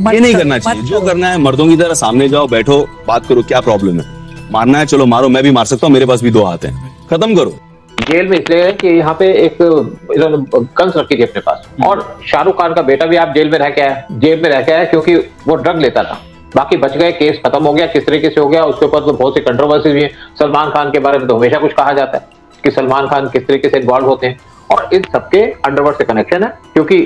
ये नहीं करना चाहिए। जो करना है मर्दों की तरह सामने जाओ, बैठो, बात करो, क्या प्रॉब्लम है? मारना है चलो मारो, मैं भी मार सकता हूँ, मेरे पास भी 2 हाथ हैं, खत्म करो। जेल में इसलिए है कि यहाँ पे एक गन्स रखी थी अपने पास, और शाहरुख खान का बेटा भी आप जेल में रह के आया क्योंकि वो ड्रग लेता था। बाकी बच गए, केस खत्म हो गया, किस तरीके से हो गया उसके ऊपर तो बहुत सी कंट्रोवर्सी भी है। सलमान खान के बारे में तो हमेशा कुछ कहा जाता है कि सलमान खान किस तरीके से इन्वॉल्व होते हैं, और इन सबके अंडरवर्ल्ड से कनेक्शन है, क्योंकि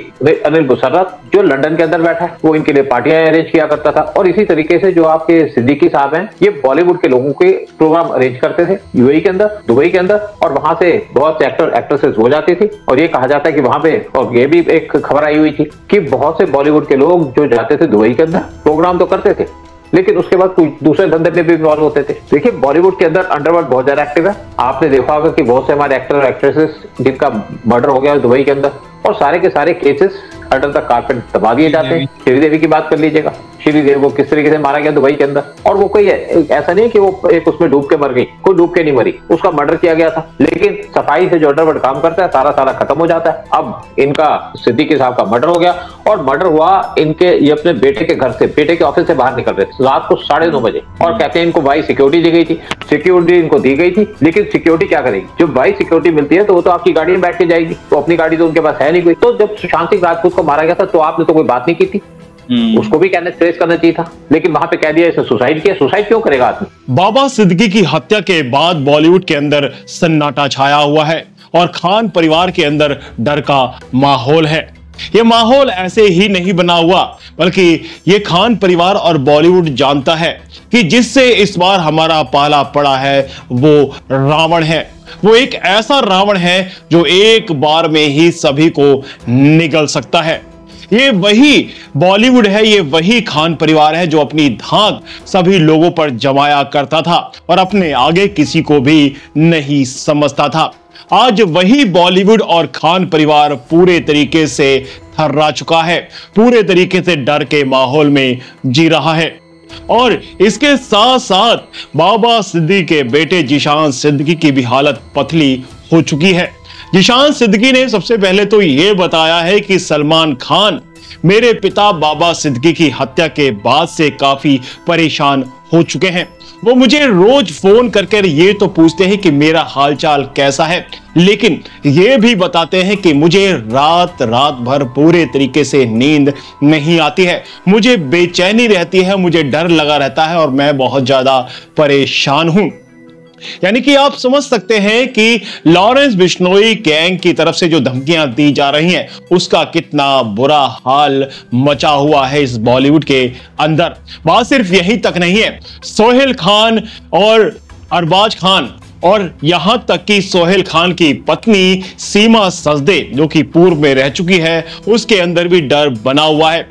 अनिल मुशर्रफ जो लंदन के अंदर बैठा है वो इनके लिए पार्टियां अरेंज किया करता था। और इसी तरीके से जो आपके सिद्दीकी साहब हैं, ये बॉलीवुड के लोगों के प्रोग्राम अरेंज करते थे यूएई के अंदर, दुबई के अंदर, और वहां से बहुत से एक्टर एक्ट्रेसेस हो जाती थी। और ये कहा जाता है कि वहां पे, और ये भी एक खबर आई हुई थी कि बहुत से बॉलीवुड के लोग जो जाते थे दुबई के अंदर प्रोग्राम तो करते थे, लेकिन उसके बाद कोई दूसरे धंधे में भी इन्वॉल्व होते थे। देखिए बॉलीवुड के अंदर अंडरवर्ल्ड बहुत ज्यादा एक्टिव है। आपने देखा होगा कि बहुत से हमारे एक्टर और एक्ट्रेसेस जिनका मर्डर हो गया दुबई के अंदर, और सारे के सारे केसेस अंडर द कारपेट दबा दिए जाते हैं। श्रीदेवी की बात कर लीजिएगा, श्रीदेवी को किस तरीके से मारा गया दुबई के अंदर, और वो कोई ऐसा नहीं कि वो एक उसमें डूब के मर गई, कोई डूब के नहीं मरी, उसका मर्डर किया गया था। लेकिन सफाई से जो अंडरवर्ल्ड काम करता है सारा खत्म हो जाता है। अब इनका सिद्दीकी साहब का मर्डर हो गया, और मर्डर हुआ इनके, ये अपने बेटे के घर से, बेटे के ऑफिस से बाहर निकल रहे थे रात को 9:30 बजे, और कहते हैं इनको बाई सिक्योरिटी दी गई थी। सिक्योरिटी इनको दी गई थी, लेकिन सिक्योरिटी क्या करेगी? जब बाई सिक्योरिटी मिलती है तो वो तो आपकी गाड़ी में बैठ के जाएगी, तो अपनी गाड़ी तो उनके पास है नहीं कोई। तो जब सुशांत सिंह राजपूत को मारा गया था तो आपने तो कोई बात नहीं की थी, उसको भी कहने ट्रेस करना चाहिए था, लेकिन वहां पे कह दिया इसने सुसाइड किया। सुसाइड क्यों करेगा आदमी? बाबा सिद्दीकी की हत्या के बाद बॉलीवुड के अंदर सन्नाटा छाया हुआ है, और खान परिवार के अंदर डर का माहौल है। ये माहौल ऐसे ही नहीं बना हुआ, बल्कि ये खान परिवार और बॉलीवुड जानता है कि जिससे इस बार हमारा पाला पड़ा है वो रावण है। वो एक ऐसा रावण है जो एक बार में ही सभी को निगल सकता है। ये वही बॉलीवुड है, ये वही खान परिवार है जो अपनी धाक सभी लोगों पर जमाया करता था और अपने आगे किसी को भी नहीं समझता था। आज वही बॉलीवुड और खान परिवार पूरे तरीके से थर्रा चुका है, पूरे तरीके से डर के माहौल में जी रहा है। और इसके साथ साथ बाबा सिद्दीकी के बेटे जीशान सिद्दीकी की भी हालत पतली हो चुकी है। जीशान सिद्दीकी ने सबसे पहले तो यह बताया है कि सलमान खान मेरे पिता बाबा सिद्दीकी की हत्या के बाद से काफी परेशान हो चुके हैं। वो मुझे रोज फोन करके ये तो पूछते हैं कि मेरा हालचाल कैसा है, लेकिन ये भी बताते हैं कि मुझे रात भर पूरे तरीके से नींद नहीं आती है, मुझे बेचैनी रहती है, मुझे डर लगा रहता है और मैं बहुत ज्यादा परेशान हूं। यानी कि आप समझ सकते हैं कि लॉरेंस बिश्नोई गैंग की तरफ से जो धमकियां दी जा रही हैं उसका कितना बुरा हाल मचा हुआ है इस बॉलीवुड के अंदर। बात सिर्फ यही तक नहीं है, सोहेल खान और अरबाज खान और यहां तक कि सोहेल खान की पत्नी सीमा सजदे जो कि पूर्व में रह चुकी है, उसके अंदर भी डर बना हुआ है।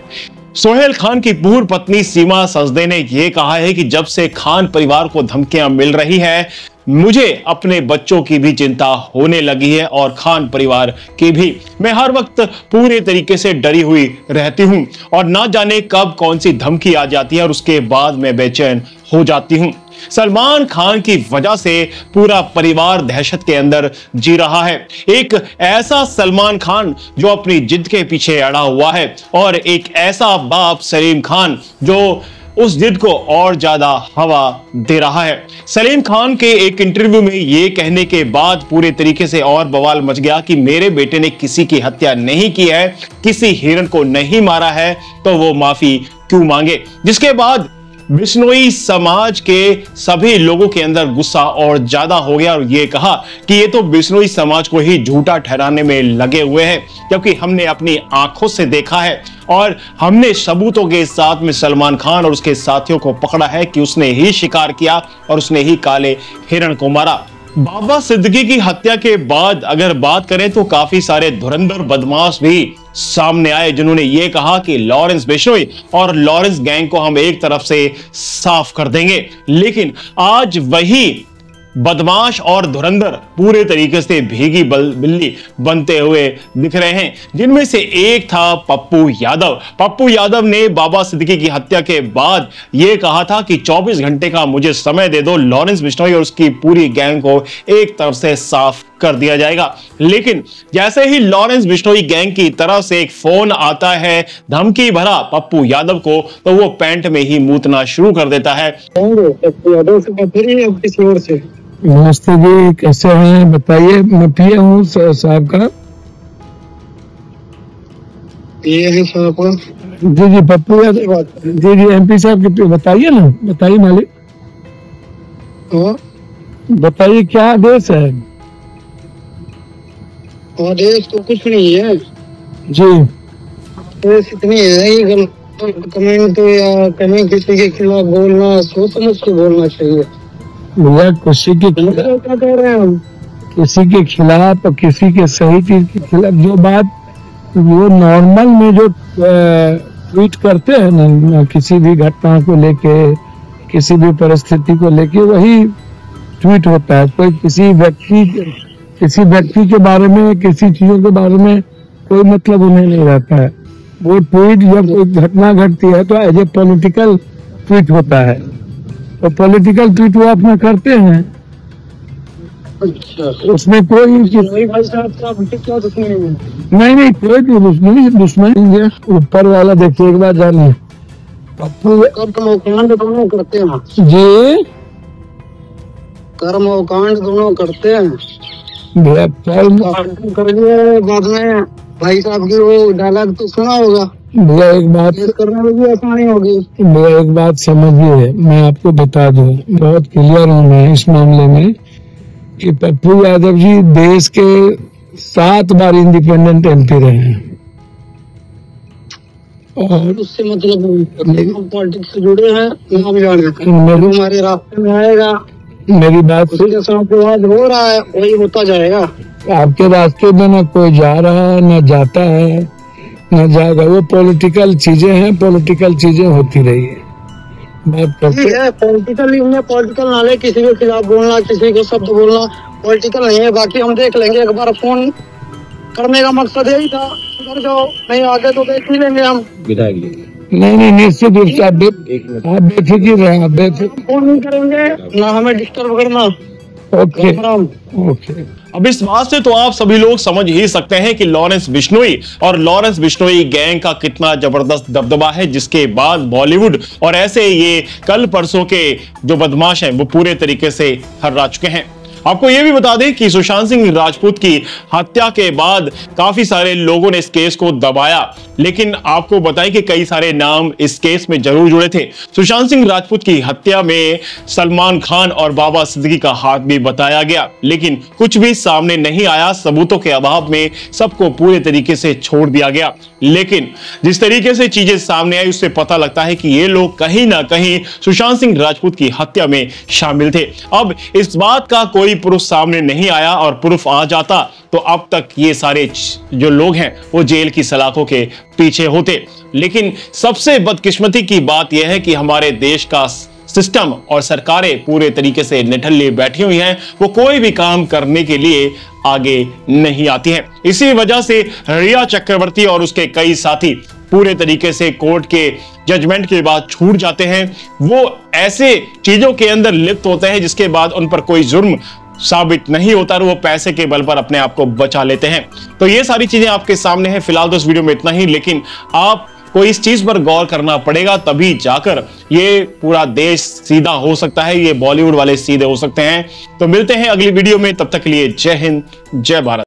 सोहेल खान की पूर्व पत्नी सीमा सजदे ने यह कहा है कि जब से खान परिवार को धमकियां मिल रही है मुझे अपने बच्चों की भी चिंता होने लगी है और खान परिवार की भी। मैं हर वक्त पूरे तरीके से डरी हुई रहती हूं और ना जाने कब कौन सी धमकी आ जाती है और उसके बाद मैं बेचैन हो जाती हूं। सलमान खान की वजह से पूरा परिवार दहशत के अंदर जी रहा है। एक ऐसा सलमान खान जो अपनी जिद के पीछे अड़ा हुआ है और एक ऐसा बाप सलीम खान जो उस जिद को और ज्यादा हवा दे रहा है। सलीम खान के एक इंटरव्यू में यह कहने के बाद पूरे तरीके से और बवाल मच गया कि मेरे बेटे ने किसी की हत्या नहीं की है, किसी हिरण को नहीं मारा है, तो वो माफी क्यों मांगे। जिसके बाद बिश्नोई समाज के सभी लोगों के अंदर गुस्सा और ज्यादा हो गया और ये कहा कि ये तो बिश्नोई समाज को ही झूठा ठहराने में लगे हुए हैं, क्योंकि हमने अपनी आंखों से देखा है और हमने सबूतों के साथ में सलमान खान और उसके साथियों को पकड़ा है कि उसने ही शिकार किया और उसने ही काले हिरण को मारा। बाबा सिद्दीकी की हत्या के बाद अगर बात करें तो काफी सारे धुरंधर बदमाश भी सामने आए जिन्होंने ये कहा कि लॉरेंस बिश्नोई और लॉरेंस गैंग को हम एक तरफ से साफ कर देंगे, लेकिन आज वही बदमाश और धुरंधर पूरे तरीके से भीगी बिल्ली बनते हुए दिख रहे हैं, जिनमें से एक था पप्पू यादव। पप्पू यादव ने बाबा सिद्दीकी की हत्या के बाद यह कहा था कि 24 घंटे का मुझे समय दे दो, लॉरेंस बिश्नोई और उसकी पूरी गैंग को एक तरफ से साफ कर दिया जाएगा। लेकिन जैसे ही लॉरेंस बिश्नोई गैंग की तरफ से एक फोन आता है धमकी भरा पप्पू यादव को, तो वो पैंट में ही मूतना शुरू कर देता है। नमस्ते जी, कैसे हैं बताइए। मैं पीए हूँ साहब का। ये है साहब जी पप्पू यादव जी एमपी साहब के बताइए ना, बताइए मालिक, बताइए क्या आदेश है। आदेश तो कुछ नहीं है जी, आदेश इतनी है ये कमेंट या कहीं किसी के खिलाफ बोलना सोच समझ के बोलना चाहिए भैया। किसी के क्या कह रहे हैं हम, किसी के खिलाफ और किसी के सही चीज के खिलाफ जो बात वो नॉर्मल में जो ट्वीट करते हैं ना, किसी भी घटना को लेके, किसी भी परिस्थिति को लेके वही ट्वीट होता है। कोई किसी व्यक्ति के बारे में, किसी चीजों के बारे में कोई मतलब उन्हें नहीं रहता है। वो ट्वीट जब कोई घटना घटती है तो एज ए पॉलिटिकल ट्वीट होता है, तो पॉलिटिकल ट्वीट वो अपना करते हैं। अच्छा उसमें कोई भाई साहब क्या दुश्मनी नहीं कोई दुश्मनी नहीं है। ऊपर वाला देखिए एक बार जानिए पप्पू कर्मकांड दोनों करते हैं जी, कर्मकांड दोनों करते हैं। भैया करिए बाद में भाई साहब की वो डायलॉग तो सुना होगा, भैया एक बात करने में भी आसानी होगी। भैया एक बात समझिए, मैं आपको बता दूं, बहुत क्लियर हूँ मैं इस मामले में कि पप्पू यादव जी देश के 7 बार इंडिपेंडेंट एमपी रहे हैं और उससे मतलब पॉलिटिक्स से जुड़े हैं, नाम जाने हमारे रास्ते में आएगा। मेरी बात उसके साथ जो आज हो रहा है वही होता जाएगा। आपके रास्ते में ना कोई जा रहा है, ना जाता है, ना जाएगा। वो पॉलिटिकल चीजें हैं, पॉलिटिकल चीजें होती रही है। बात करते है पॉलिटिकल नाले किसी के खिलाफ बोलना, किसी को शब्द बोलना पॉलिटिकल नहीं है। बाकी हम देख लेंगे, एक बार फोन करने का मकसद यही था, उधर जाओ नहीं आगे तो देख ही लेंगे हम। नहीं निश्चित रूप से आप बेफिक्र रहें, बेफिक्र फोन नहीं करेंगे ना हमें डिस्टर्ब करना। ओके। अब इस बात से तो आप सभी लोग समझ ही सकते हैं कि लॉरेंस बिश्नोई और लॉरेंस बिश्नोई गैंग का कितना जबरदस्त दबदबा है, जिसके बाद बॉलीवुड और ऐसे ये कल परसों के जो बदमाश हैं वो पूरे तरीके से हर्रा चुके हैं। आपको यह भी बता दें कि सुशांत सिंह राजपूत की हत्या के बाद काफी सारे लोगों ने इस केस को दबाया, लेकिन आपको बताएं कि कई सारे नाम इस केस में जरूर जुड़े थे। सुशांत सिंह राजपूत की हत्या में सलमान खान और बाबा सिद्दीकी का हाथ भी बताया गया, लेकिन कुछ भी सामने नहीं आया। सबूतों के अभाव में सबको पूरे तरीके से छोड़ दिया गया। लेकिन जिस तरीके से चीजें सामने आई उससे पता लगता है कि ये लोग कहीं ना कहीं सुशांत सिंह राजपूत की हत्या में शामिल थे। अब इस बात का कोई प्रूफ सामने नहीं आया, और प्रूफ आ जाता तो अब तक ये सारे जो लोग हैं वो जेल की सलाखों के पीछे होते। लेकिन सबसे बदकिस्मती की बात यह है कि हमारे देश का सिस्टम और सरकारें पूरे तरीके से निठल्ले बैठी हुई हैं, वो कोई भी काम करने के लिए आगे नहीं आती हैं। इसी वजह से रिया चक्रवर्ती और उसके कई साथी पूरे तरीके से कोर्ट के जजमेंट के बाद छूट जाते हैं। वो ऐसे चीजों के अंदर लिप्त होते हैं जिसके बाद उन पर कोई जुर्म साबित नहीं होता, वो पैसे के बल पर अपने आप को बचा लेते हैं। तो ये सारी चीजें आपके सामने हैं। फिलहाल तो इस वीडियो में इतना ही, लेकिन आपको इस चीज पर गौर करना पड़ेगा, तभी जाकर ये पूरा देश सीधा हो सकता है, ये बॉलीवुड वाले सीधे हो सकते हैं। तो मिलते हैं अगली वीडियो में, तब तक के लिए जय हिंद, जय भारत।